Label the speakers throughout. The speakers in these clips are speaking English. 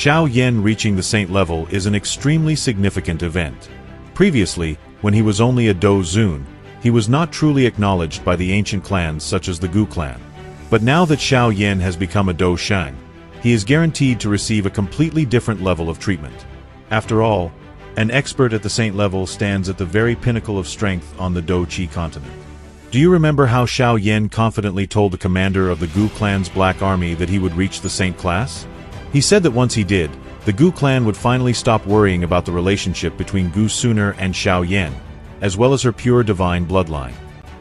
Speaker 1: Xiao Yan reaching the saint level is an extremely significant event. Previously, when he was only a Do Zun, he was not truly acknowledged by the ancient clans such as the Gu clan. But now that Xiao Yan has become a Do Shang, he is guaranteed to receive a completely different level of treatment. After all, an expert at the saint level stands at the very pinnacle of strength on the Do Qi continent. Do you remember how Xiao Yan confidently told the commander of the Gu clan's Black Army that he would reach the saint class? He said that once he did, the Gu clan would finally stop worrying about the relationship between Xun Er and Xiao Yan, as well as her pure divine bloodline.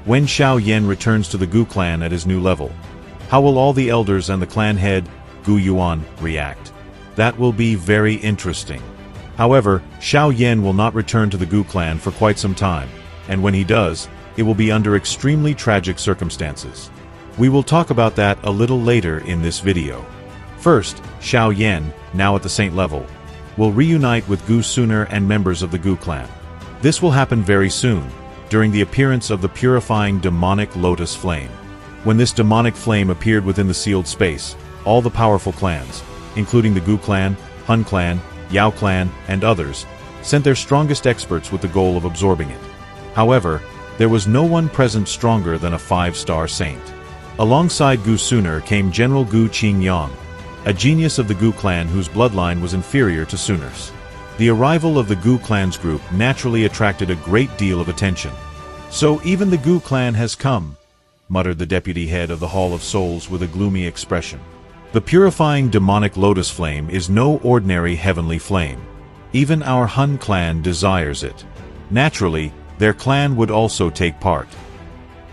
Speaker 1: When Xiao Yan returns to the Gu clan at his new level, how will all the elders and the clan head, Gu Yuan, react? That will be very interesting. However, Xiao Yan will not return to the Gu clan for quite some time, and when he does, it will be under extremely tragic circumstances. We will talk about that a little later in this video. First, Xiao Yan, now at the saint level, will reunite with Xun Er and members of the Gu clan. This will happen very soon, during the appearance of the purifying demonic lotus flame. When this demonic flame appeared within the sealed space, all the powerful clans, including the Gu clan, Hun clan, Yao clan, and others, sent their strongest experts with the goal of absorbing it. However, there was no one present stronger than a 5-star saint. Alongside Xun Er came General Gu Qingyang, a genius of the Gu clan whose bloodline was inferior to Xun Er's. The arrival of the Gu clan's group naturally attracted a great deal of attention. "So even the Gu clan has come," muttered the deputy head of the Hall of Souls with a gloomy expression. The purifying demonic lotus flame is no ordinary heavenly flame. Even our Hun clan desires it. Naturally, their clan would also take part.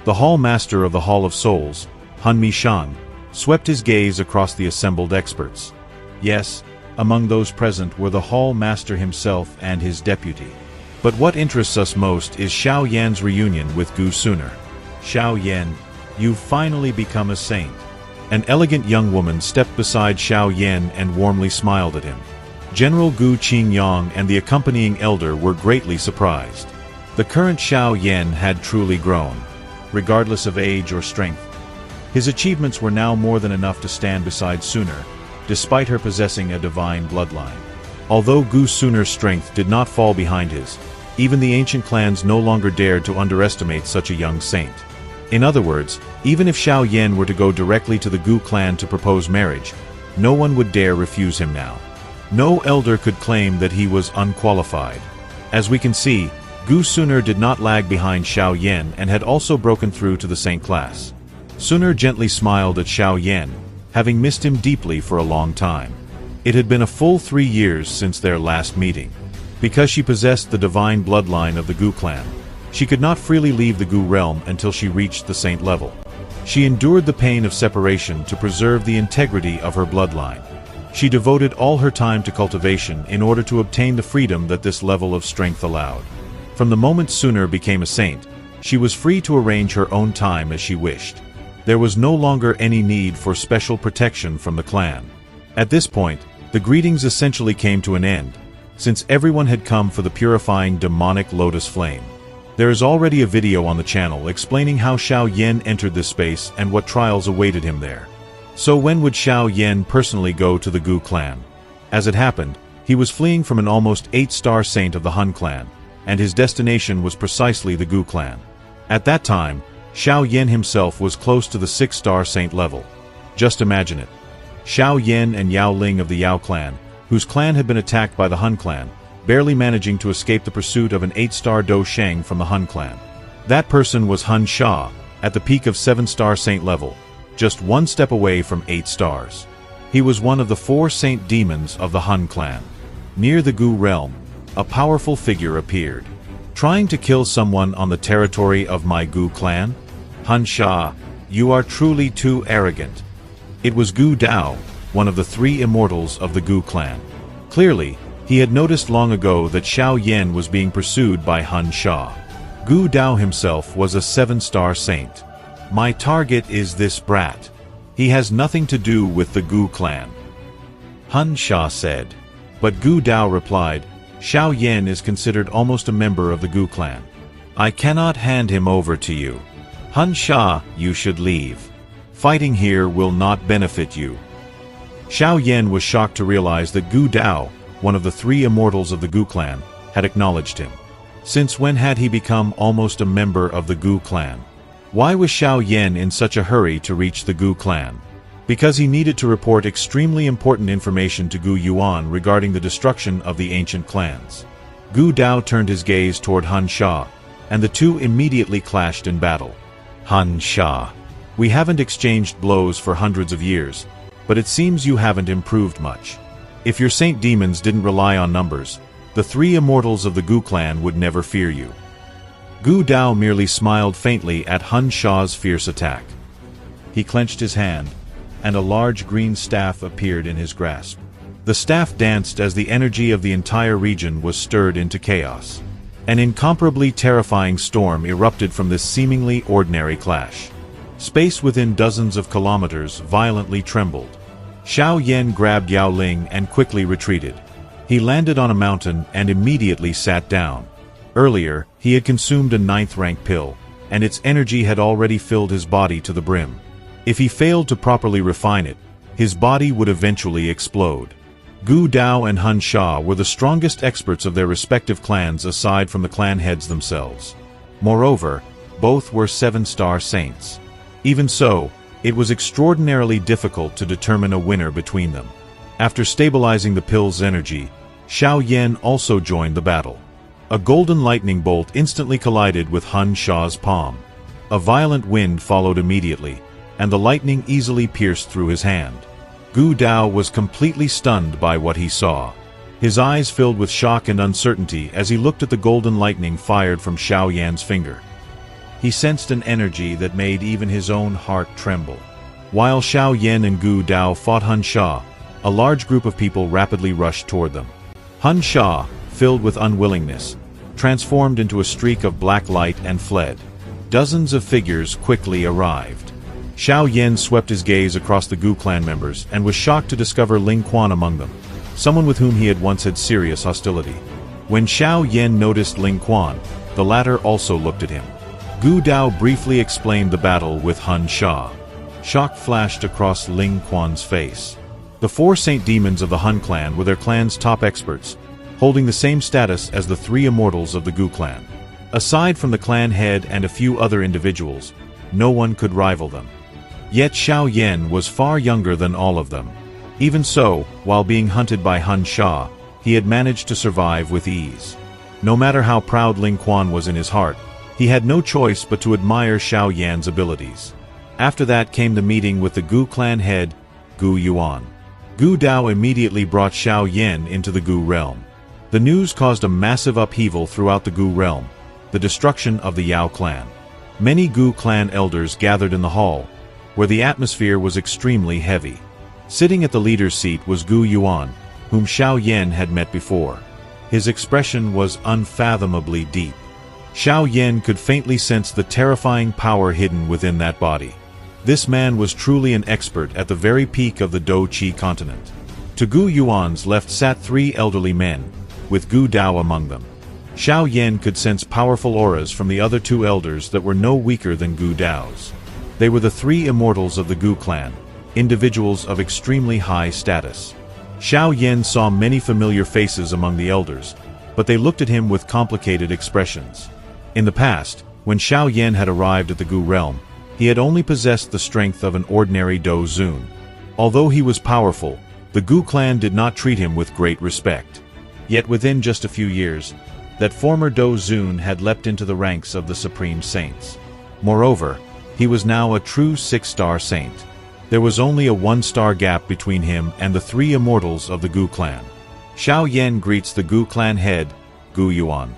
Speaker 1: The Hall Master of the Hall of Souls, Hun Sha, swept his gaze across the assembled experts. Yes, among those present were the Hall Master himself and his deputy. But what interests us most is Xiao Yan's reunion with Xun Er. "Xiao Yan, you've finally become a saint." An elegant young woman stepped beside Xiao Yan and warmly smiled at him. General Gu Qingyang and the accompanying elder were greatly surprised. The current Xiao Yan had truly grown, regardless of age or strength. His achievements were now more than enough to stand beside Xun Er, despite her possessing a divine bloodline. Although Xun Er's strength did not fall behind his, even the ancient clans no longer dared to underestimate such a young saint. In other words, even if Xiao Yan were to go directly to the Gu clan to propose marriage, no one would dare refuse him now. No elder could claim that he was unqualified. As we can see, Xun Er did not lag behind Xiao Yan and had also broken through to the saint class. Xun Er gently smiled at Xiao Yan, having missed him deeply for a long time. It had been a full 3 years since their last meeting. Because she possessed the divine bloodline of the Gu clan, she could not freely leave the Gu realm until she reached the saint level. She endured the pain of separation to preserve the integrity of her bloodline. She devoted all her time to cultivation in order to obtain the freedom that this level of strength allowed. From the moment Xun Er became a saint, she was free to arrange her own time as she wished. There was no longer any need for special protection from the clan. At this point, the greetings essentially came to an end, since everyone had come for the purifying demonic lotus flame. There is already a video on the channel explaining how Xiao Yan entered this space and what trials awaited him there. So when would Xiao Yan personally go to the Gu clan? As it happened, he was fleeing from an almost 8-star saint of the Hun clan, and his destination was precisely the Gu clan. At that time, Xiao Yan himself was close to the 6-star saint level. Just imagine it. Xiao Yan and Yao Ling of the Yao clan, whose clan had been attacked by the Hun clan, barely managing to escape the pursuit of an 8-star Do Shang from the Hun clan. That person was Hun Sha, at the peak of 7-star saint level, just 1 step away from 8 stars. He was one of the 4 saint demons of the Hun clan. Near the Gu realm, a powerful figure appeared. Trying to kill someone on the territory of my Gu clan? Hun Sha, you are truly too arrogant. It was Gu Dao, one of the 3 immortals of the Gu clan. Clearly, he had noticed long ago that Xiao Yan was being pursued by Hun Sha. Gu Dao himself was a 7-star saint. My target is this brat. He has nothing to do with the Gu clan, Hun Sha said. But Gu Dao replied, Xiao Yan is considered almost a member of the Gu clan. I cannot hand him over to you. Hun Sha, you should leave. Fighting here will not benefit you. Xiao Yan was shocked to realize that Gu Dao, one of the three immortals of the Gu clan, had acknowledged him. Since when had he become almost a member of the Gu clan? Why was Xiao Yan in such a hurry to reach the Gu clan? Because he needed to report extremely important information to Gu Yuan regarding the destruction of the ancient clans. Gu Dao turned his gaze toward Hun Sha, and the two immediately clashed in battle. Hun Sha, we haven't exchanged blows for hundreds of years, but it seems you haven't improved much. If your saint demons didn't rely on numbers, the three immortals of the Gu clan would never fear you. Gu Dao merely smiled faintly at Hun Sha's fierce attack. He clenched his hand, and a large green staff appeared in his grasp. The staff danced as the energy of the entire region was stirred into chaos. An incomparably terrifying storm erupted from this seemingly ordinary clash. Space within dozens of kilometers violently trembled. Xiao Yan grabbed Yao Ling and quickly retreated. He landed on a mountain and immediately sat down. Earlier, he had consumed a 9th-rank pill, and its energy had already filled his body to the brim. If he failed to properly refine it, his body would eventually explode. Gu Dao and Hun Sha were the strongest experts of their respective clans aside from the clan heads themselves. Moreover, both were 7-star saints. Even so, it was extraordinarily difficult to determine a winner between them. After stabilizing the pill's energy, Xiao Yan also joined the battle. A golden lightning bolt instantly collided with Hun Sha's palm. A violent wind followed immediately, and the lightning easily pierced through his hand. Gu Dao was completely stunned by what he saw. His eyes filled with shock and uncertainty as he looked at the golden lightning fired from Xiao Yan's finger. He sensed an energy that made even his own heart tremble. While Xiao Yan and Gu Dao fought Hun Sha, a large group of people rapidly rushed toward them. Hun Sha, filled with unwillingness, transformed into a streak of black light and fled. Dozens of figures quickly arrived. Xiao Yan swept his gaze across the Gu clan members and was shocked to discover Ling Quan among them, someone with whom he had once had serious hostility. When Xiao Yan noticed Ling Quan, the latter also looked at him. Gu Dao briefly explained the battle with Hun Sha. Shock flashed across Ling Quan's face. The 4 saint demons of the Hun clan were their clan's top experts, holding the same status as the 3 immortals of the Gu clan. Aside from the clan head and a few other individuals, no one could rival them. Yet Xiao Yan was far younger than all of them. Even so, while being hunted by Hun Sha, he had managed to survive with ease. No matter how proud Ling Quan was in his heart, he had no choice but to admire Xiao Yan's abilities. After that came the meeting with the Gu clan head, Gu Yuan. Gu Dao immediately brought Xiao Yan into the Gu realm. The news caused a massive upheaval throughout the Gu realm, the destruction of the Yao clan. Many Gu clan elders gathered in the hall, where the atmosphere was extremely heavy. Sitting at the leader's seat was Gu Yuan, whom Xiao Yan had met before. His expression was unfathomably deep. Xiao Yan could faintly sense the terrifying power hidden within that body. This man was truly an expert at the very peak of the Dou Qi continent. To Gu Yuan's left sat 3 elderly men, with Gu Dao among them. Xiao Yan could sense powerful auras from the other 2 elders that were no weaker than Gu Dao's. They were the 3 immortals of the Gu clan, individuals of extremely high status. Xiao Yan saw many familiar faces among the elders, but they looked at him with complicated expressions. In the past, when Xiao Yan had arrived at the Gu realm, he had only possessed the strength of an ordinary Dou Zun. Although he was powerful, the Gu clan did not treat him with great respect. Yet within just a few years, that former Dou Zun had leapt into the ranks of the Supreme Saints. Moreover, he was now a true 6-star saint. There was only a 1-star gap between him and the 3 immortals of the Gu clan. Xiao Yan greets the Gu clan head, Gu Yuan.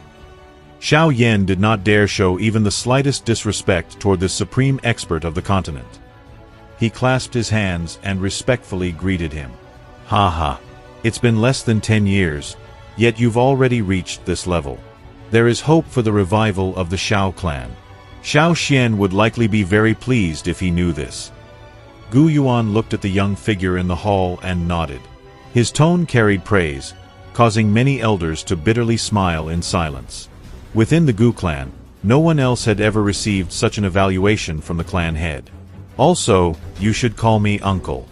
Speaker 1: Xiao Yan did not dare show even the slightest disrespect toward this supreme expert of the continent. He clasped his hands and respectfully greeted him. "Ha! It's been less than 10 years, yet you've already reached this level. There is hope for the revival of the Xiao clan. Xiao Xian would likely be very pleased if he knew this." Gu Yuan looked at the young figure in the hall and nodded. His tone carried praise, causing many elders to bitterly smile in silence. Within the Gu clan, no one else had ever received such an evaluation from the clan head. "Also, you should call me uncle."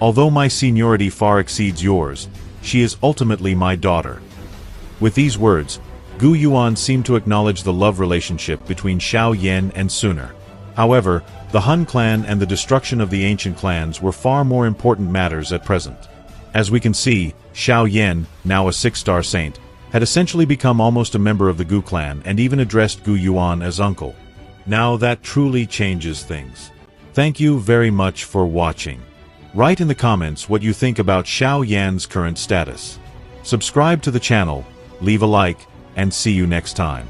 Speaker 1: Although my seniority far exceeds yours, she is ultimately my daughter." With these words, Gu Yuan seemed to acknowledge the love relationship between Xiao Yan and Xun Er. However, the Hun clan and the destruction of the ancient clans were far more important matters at present. As we can see, Xiao Yan, now a 6-star saint, had essentially become almost a member of the Gu clan and even addressed Gu Yuan as uncle. Now that truly changes things. Thank you very much for watching. Write in the comments what you think about Xiao Yan's current status. Subscribe to the channel, leave a like, and see you next time.